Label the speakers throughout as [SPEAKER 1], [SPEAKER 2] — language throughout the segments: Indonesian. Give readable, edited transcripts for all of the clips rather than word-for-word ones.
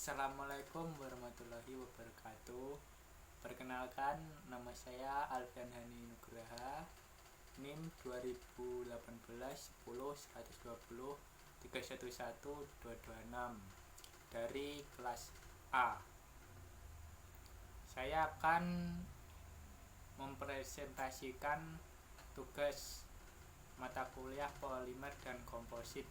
[SPEAKER 1] Assalamualaikum warahmatullahi wabarakatuh. Perkenalkan, nama saya Alfian Hani Nugraha, NIM 2018 10 120 311 226 dari kelas A. Saya akan mempresentasikan tugas mata kuliah polimer dan komposit.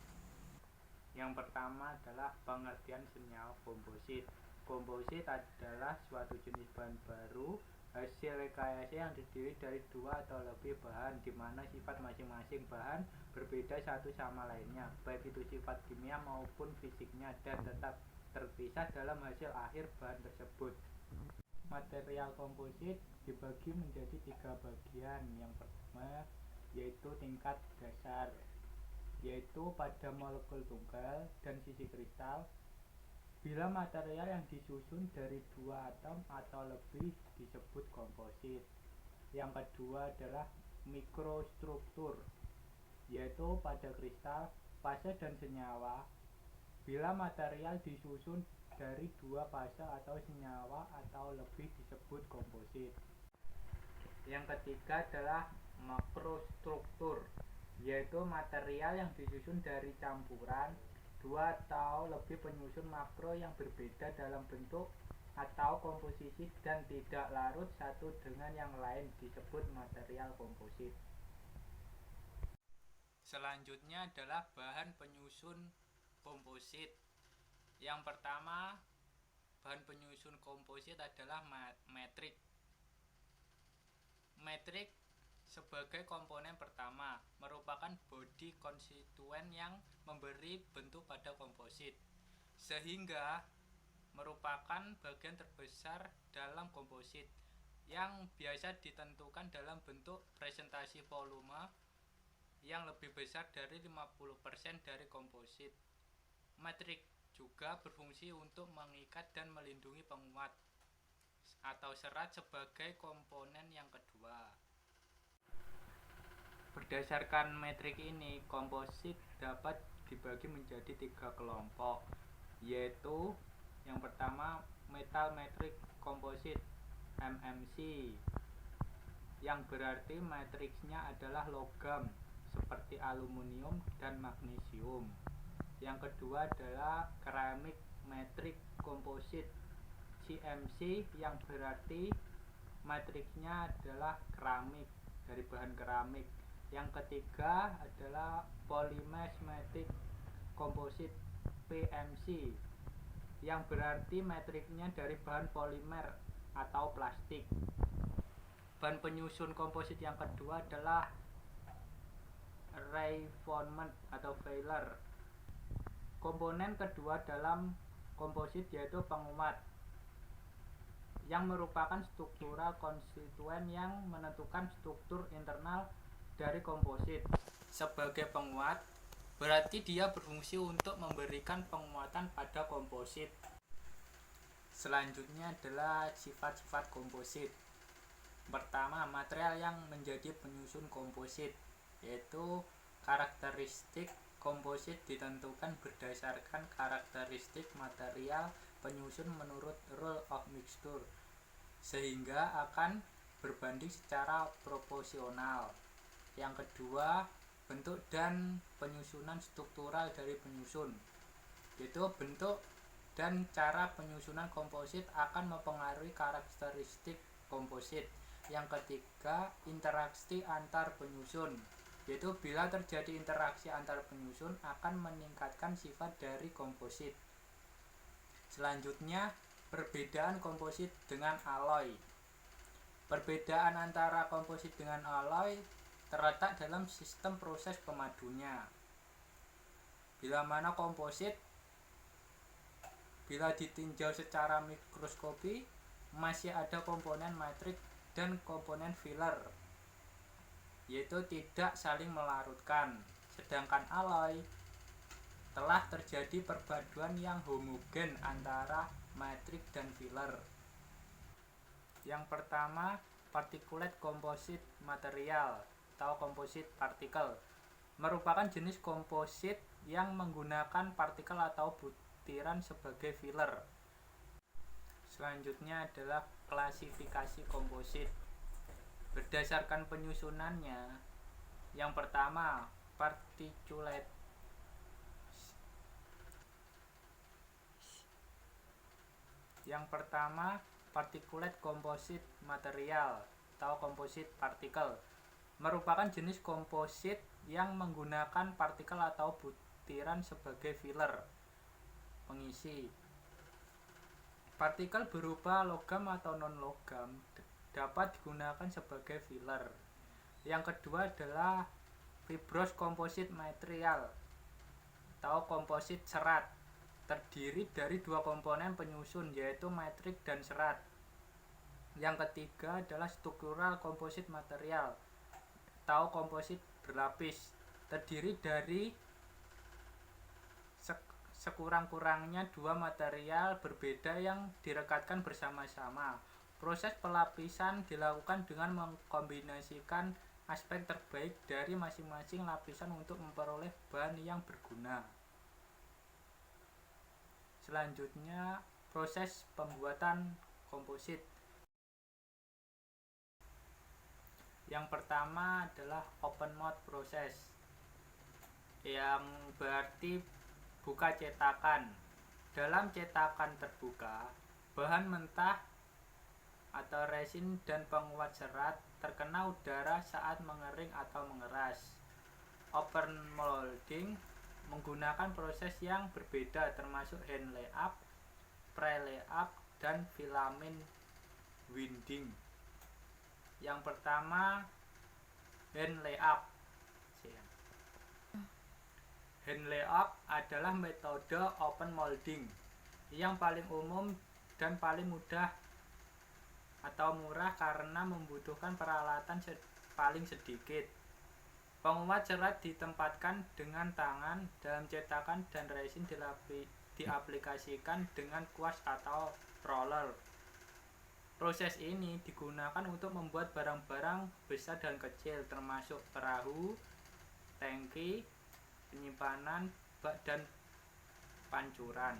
[SPEAKER 1] Yang pertama adalah pengertian senyawa komposit. Komposit adalah suatu jenis bahan baru hasil rekayasa yang terdiri dari dua atau lebih bahan, di mana sifat masing-masing bahan berbeda satu sama lainnya, baik itu sifat kimia maupun fisiknya, dan tetap terpisah dalam hasil akhir bahan tersebut. Material komposit dibagi menjadi tiga bagian. Yang pertama yaitu tingkat dasar, yaitu pada molekul tunggal dan sisi kristal. Bila material yang disusun dari dua atom atau lebih disebut komposit. Yang kedua adalah mikrostruktur, yaitu pada kristal, fase dan senyawa. Bila material disusun dari dua fase atau senyawa atau lebih disebut komposit. Yang ketiga adalah makrostruktur, yaitu material yang disusun dari campuran dua atau lebih penyusun makro yang berbeda dalam bentuk atau komposisi dan tidak larut satu dengan yang lain, disebut material komposit. Selanjutnya adalah bahan penyusun komposit. Yang pertama, bahan penyusun komposit adalah metrik. Metrik sebagai komponen pertama merupakan bodi konstituen yang memberi bentuk pada komposit, sehingga merupakan bagian terbesar dalam komposit yang biasa ditentukan dalam bentuk presentasi volume yang lebih besar dari 50% dari komposit. Metrik juga berfungsi untuk mengikat dan melindungi penguat atau serat sebagai komponen yang kedua. Berdasarkan metrik ini, komposit dapat dibagi menjadi tiga kelompok, yaitu yang pertama metal metrik komposit (MMC), yang berarti matriksnya adalah logam seperti aluminium dan magnesium. Yang kedua adalah keramik metrik komposit (CMC), yang berarti matriksnya adalah keramik dari bahan keramik. Yang ketiga adalah polymer metrik komposit (PMC), yang berarti matriksnya dari bahan polimer atau plastik. Bahan penyusun komposit yang kedua adalah reinforcement atau filler. Komponen kedua dalam komposit yaitu penguat, yang merupakan struktural konstituen yang menentukan struktur internal dari komposit. Sebagai penguat, berarti dia berfungsi untuk memberikan penguatan pada komposit. Selanjutnya adalah sifat-sifat komposit. Pertama, material yang menjadi penyusun komposit, yaitu karakteristik komposit ditentukan berdasarkan karakteristik material penyusun menurut rule of mixture, sehingga akan berbanding secara proporsional. Yang kedua, bentuk dan penyusunan struktural dari penyusun, yaitu bentuk dan cara penyusunan komposit akan mempengaruhi karakteristik komposit. Yang ketiga, interaksi antar penyusun, yaitu bila terjadi interaksi antar penyusun akan meningkatkan sifat dari komposit. Selanjutnya, perbedaan komposit dengan alloy. Perbedaan antara komposit dengan alloy terletak dalam sistem proses pemadunya. Bila mana komposit, bila ditinjau secara mikroskopi, masih ada komponen metrik dan komponen filler, yaitu tidak saling melarutkan. Sedangkan alloy telah terjadi perpaduan yang homogen antara metrik dan filler. Yang pertama, particulate composite material atau komposit partikel merupakan jenis komposit yang menggunakan partikel atau butiran sebagai filler. Selanjutnya adalah klasifikasi komposit. Berdasarkan penyusunannya, yang pertama particulate. Yang pertama particulate composite material atau composite particle merupakan jenis komposit yang menggunakan partikel atau butiran sebagai filler pengisi. Partikel berupa logam atau non-logam dapat digunakan sebagai filler. Yang kedua adalah fibrous composite material atau komposit serat, terdiri dari dua komponen penyusun yaitu metrik dan serat. Yang ketiga adalah structural composite material atau komposit berlapis, terdiri dari sekurang-kurangnya dua material berbeda yang direkatkan bersama-sama. Proses pelapisan dilakukan dengan mengkombinasikan aspek terbaik dari masing-masing lapisan untuk memperoleh bahan yang berguna. Selanjutnya, proses pembuatan komposit. Yang pertama adalah open mouth process, yang berarti buka cetakan. Dalam cetakan terbuka, bahan mentah atau resin dan penguat serat terkena udara saat mengering atau mengeras. Open molding menggunakan proses yang berbeda termasuk hand layup, pre-layup, dan filament winding. Yang pertama hand layup. Hand layup adalah metode open molding yang paling umum dan paling mudah atau murah karena membutuhkan peralatan paling sedikit. Penguat serat ditempatkan dengan tangan dalam cetakan dan resin diaplikasikan dengan kuas atau roller. Proses ini digunakan untuk membuat barang-barang besar dan kecil termasuk perahu, tangki, penyimpanan, bak, dan pancuran.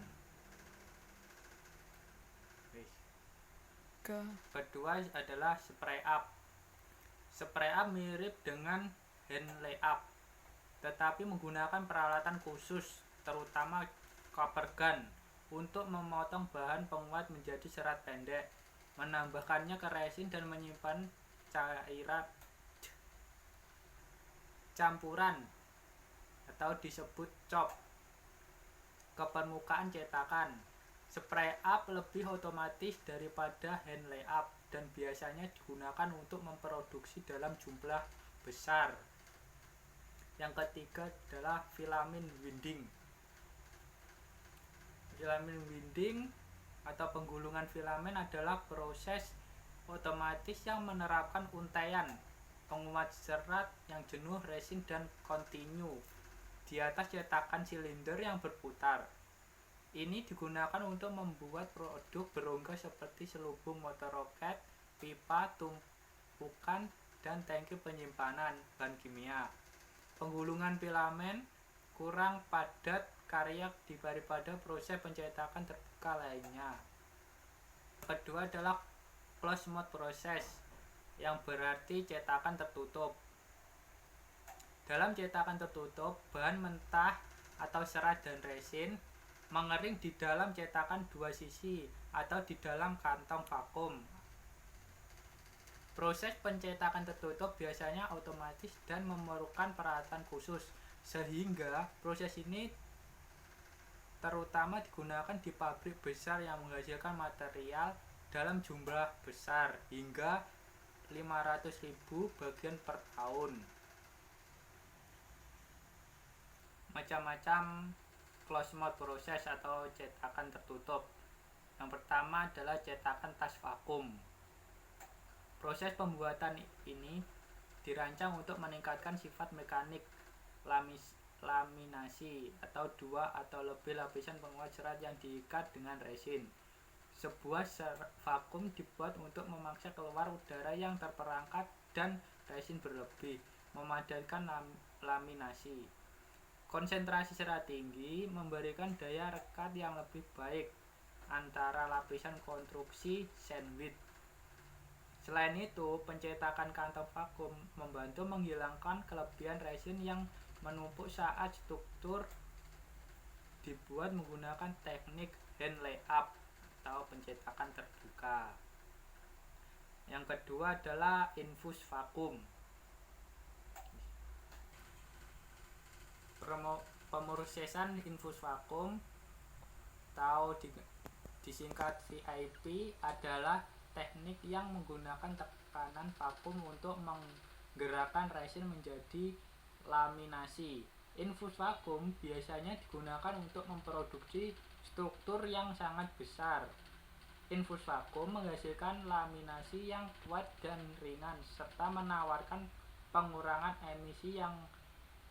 [SPEAKER 1] Kedua adalah spray up. Spray up mirip dengan hand layup, tetapi menggunakan peralatan khusus, terutama copper gun, untuk memotong bahan penguat menjadi serat pendek, menambahkannya ke resin dan menyimpan cairan campuran atau disebut chop ke permukaan cetakan. Spray up lebih otomatis daripada hand layup dan biasanya digunakan untuk memproduksi dalam jumlah besar. Yang ketiga adalah filament winding. Filament winding atau penggulungan filamen adalah proses otomatis yang menerapkan untaian penguat serat yang jenuh resin dan kontinu di atas cetakan silinder yang berputar. Ini digunakan untuk membuat produk berongga seperti selubung motor roket, pipa, tumpukan, dan tangki penyimpanan bahan kimia. Penggulungan filamen kurang padat karya daripada proses pencetakan terbuka lainnya. Kedua adalah closed mouth process, yang berarti cetakan tertutup. Dalam cetakan tertutup, bahan mentah atau serat dan resin mengering di dalam cetakan dua sisi atau di dalam kantong vakum. Proses pencetakan tertutup biasanya otomatis dan memerlukan peralatan khusus, sehingga proses ini terutama digunakan di pabrik besar yang menghasilkan material dalam jumlah besar hingga 500.000 bagian per tahun. Macam-macam closed mouth process atau cetakan tertutup. Yang pertama adalah cetakan tas vakum. Proses pembuatan ini dirancang untuk meningkatkan sifat mekanik laminasi atau dua atau lebih lapisan penguat serat yang diikat dengan resin. Sebuah vakum dibuat untuk memaksa keluar udara yang terperangkap dan resin berlebih, memadankan laminasi. Konsentrasi serat tinggi memberikan daya rekat yang lebih baik. antara lapisan konstruksi sandwich. Selain itu, pencetakan kantong vakum membantu menghilangkan kelebihan resin yang menumpuk saat struktur dibuat menggunakan teknik hand layup atau pencetakan terbuka. Yang kedua adalah infus vakum. Pemrosesan infus vakum atau disingkat VIP adalah teknik yang menggunakan tekanan vakum untuk menggerakkan resin menjadi laminasi. Infus vakum biasanya digunakan untuk memproduksi struktur yang sangat besar. Infus vakum menghasilkan laminasi yang kuat dan ringan serta menawarkan pengurangan emisi yang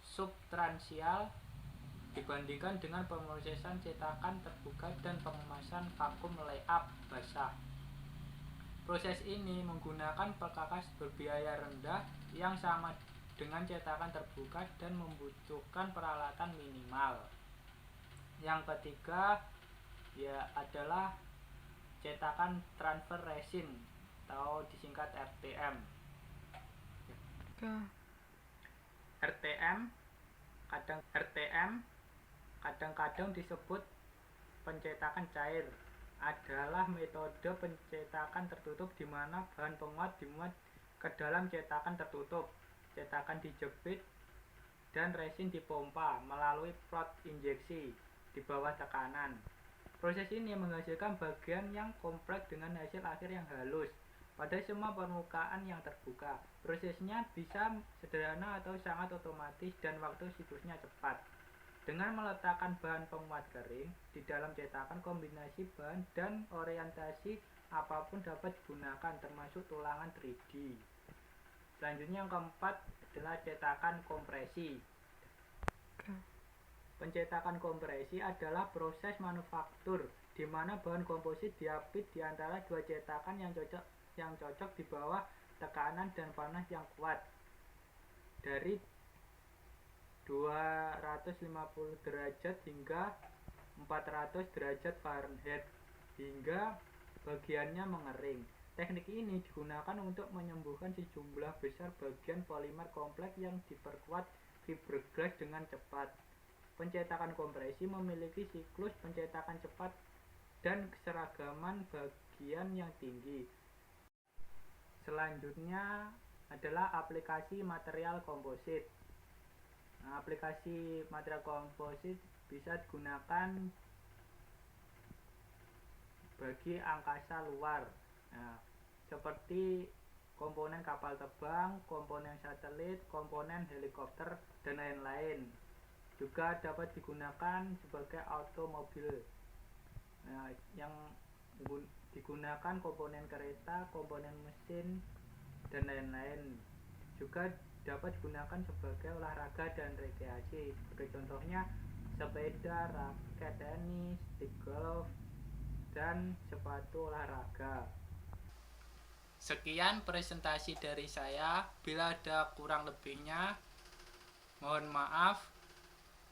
[SPEAKER 1] substansial dibandingkan dengan pemrosesan cetakan terbuka dan pengemasan vakum layup basah. Proses ini menggunakan perkakas berbiaya rendah yang sama dengan cetakan terbuka dan membutuhkan peralatan minimal. Yang ketiga adalah cetakan transfer resin atau disingkat RTM. RTM kadang-kadang disebut pencetakan cair, adalah metode pencetakan tertutup di mana bahan penguat dimuat ke dalam cetakan tertutup. Cetakan dijepit dan resin dipompa melalui plot injeksi di bawah tekanan. Proses ini menghasilkan bagian yang kompleks dengan hasil akhir yang halus pada semua permukaan yang terbuka. Prosesnya bisa sederhana atau sangat otomatis dan waktu siklusnya cepat. Dengan meletakkan bahan penguat kering di dalam cetakan, kombinasi bahan dan orientasi apapun dapat digunakan, termasuk tulangan 3D. Selanjutnya yang keempat adalah cetakan kompresi. Pencetakan kompresi adalah proses manufaktur di mana bahan komposit diapit di antara dua cetakan yang cocok di bawah tekanan dan panas yang kuat dari 250 derajat hingga 400 derajat Fahrenheit hingga bagiannya mengering. Teknik ini digunakan untuk menyembuhkan sejumlah besar bagian polimer kompleks yang diperkuat fiberglass dengan cepat. Pencetakan kompresi memiliki siklus pencetakan cepat dan keseragaman bagian yang tinggi. Selanjutnya adalah aplikasi material komposit. Aplikasi material komposit bisa digunakan bagi angkasa luar, seperti komponen kapal terbang, komponen satelit, komponen helikopter, dan lain-lain. Juga dapat digunakan sebagai automobil, yang digunakan komponen kereta, komponen mesin, dan lain-lain. Juga dapat digunakan sebagai olahraga dan rekreasi, sebagai contohnya sepeda, raket tenis, stick golf, dan sepatu olahraga. Sekian presentasi dari saya. Bila ada kurang lebihnya, mohon maaf.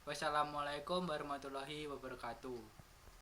[SPEAKER 1] Wassalamualaikum warahmatullahi wabarakatuh.